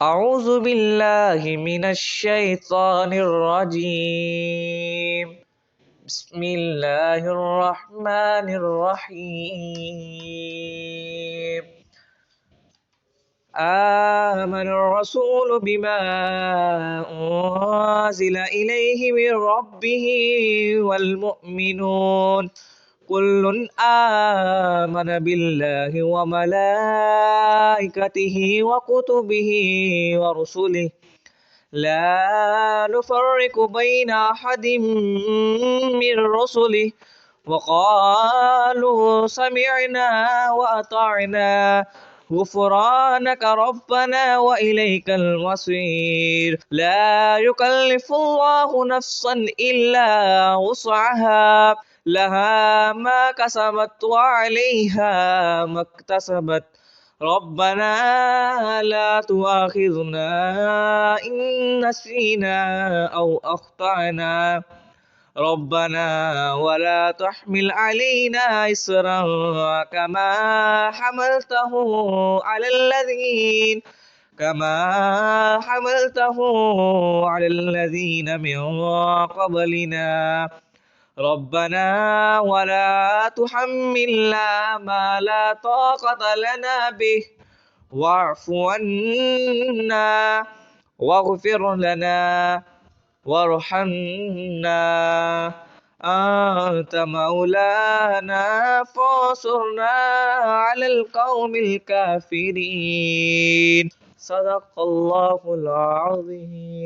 أعوذ بالله من الشيطان الرجيم. بسم الله الرحمن الرحيم. آمن الرسول بما أنزل إليه من ربه والمؤمنون كل آمن بالله وملائكته وكتبه ورسله لا نفرق بين أحد من رسله وقالوا سمعنا وأطعنا غفرانك ربنا وإليك المصير. لا يكلف الله نفسا إلا وسعها لها ما كسبت وعليها ما اكتسبت ربنا لا تؤاخذنا إن نسينا أو أخطأنا ربنا ولا تحمل علينا إصرا كما حملته على الذين على الذين من قبلنا ربنا ولا تحملنا ما لا طاقة لنا به واعف عنا واغفر لنا وارحمنا أنت مولانا فانصرنا على القوم الكافرين. صدق الله العظيم.